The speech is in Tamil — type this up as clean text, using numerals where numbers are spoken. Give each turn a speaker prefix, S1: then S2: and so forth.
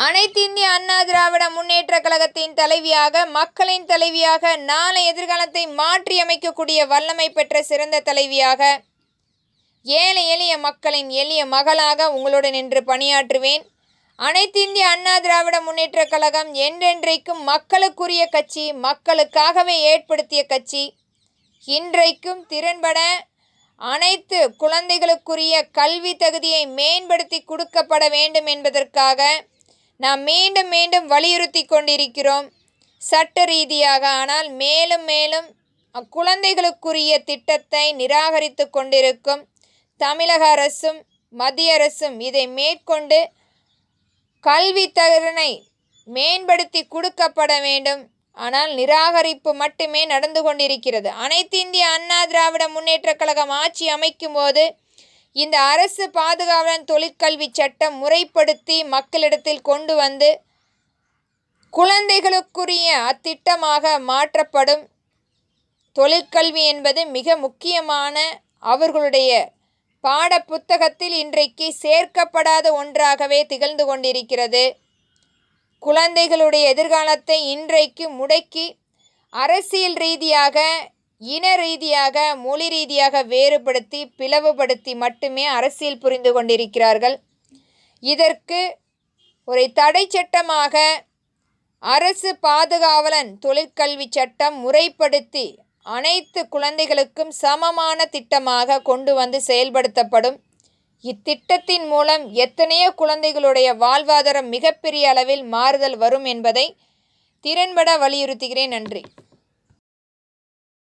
S1: அனைத்து இந்திய அண்ணா திராவிட முன்னேற்ற கழகத்தின் தலைவியாக, மக்களின் தலைவியாக, நாளை எதிர்காலத்தை மாற்றியமைக்கக்கூடிய வல்லமை பெற்ற சிறந்த தலைவியாக, ஏழை எளிய மக்களின் எளிய மகளாக உங்களுடன் நின்று பணியாற்றுவேன். அனைத்து இந்திய அண்ணா திராவிட முன்னேற்ற கழகம் என்றென்றைக்கும் மக்களுக்குரிய கட்சி, மக்களுக்காகவே ஏற்படுத்திய கட்சி. இன்றைக்கும் திறன்பட அனைத்து குழந்தைகளுக்குரிய கல்வி தகுதியை மேம்படுத்தி கொடுக்கப்பட வேண்டும் என்பதற்காக நாம் மீண்டும் மீண்டும் வலியுறுத்தி கொண்டிருக்கிறோம். சட்ட ரீதியாக ஆனால் மேலும் மேலும் குழந்தைகளுக்குரிய திட்டத்தை நிராகரித்து கொண்டிருக்கும் தமிழக அரசும் மத்திய அரசும் இதை மேற்கொண்டு கல்வி திறனை மேம்படுத்தி கொடுக்கப்பட வேண்டும். ஆனால் நிராகரிப்பு மட்டுமே நடந்து கொண்டிருக்கிறது. அனைத்து இந்திய அண்ணா திராவிட முன்னேற்ற கழகம் ஆட்சி அமைக்கும் போது இந்த அரசு பாதுகாவலன் தொழிற்கல்வி சட்டம் முறைப்படுத்தி மக்களிடத்தில் கொண்டு வந்து குழந்தைகளுக்குரிய அத்திட்டமாக மாற்றப்படும். தொழிற்கல்வி என்பது மிக முக்கியமான அவர்களுடைய பாட புத்தகத்தில் இன்றைக்கு சேர்க்கப்படாத ஒன்றாகவே திகழ்ந்து கொண்டிருக்கிறது. குழந்தைகளுடைய எதிர்காலத்தை இன்றைக்கு முடக்கி அரசியல் ரீதியாக, இன ரீதியாக, மொழி ரீதியாக வேறுபடுத்தி பிளவுபடுத்தி மட்டுமே அரசியல் புரிந்து கொண்டிருக்கிறார்கள். இதற்கு ஒரு தடை சட்டமாக அரசு பாதுகாவலன் தொழிற்கல்வி சட்டம் முறைப்படுத்தி அனைத்து குழந்தைகளுக்கும் சமமான திட்டமாக கொண்டு வந்து செயல்படுத்தப்படும். இத்திட்டத்தின் மூலம் எத்தனையோ குழந்தைகளுடைய வாழ்வாதாரம் மிகப்பெரிய அளவில் மாறுதல் வரும் என்பதை திறன்பட வலியுறுத்துகிறேன். நன்றி.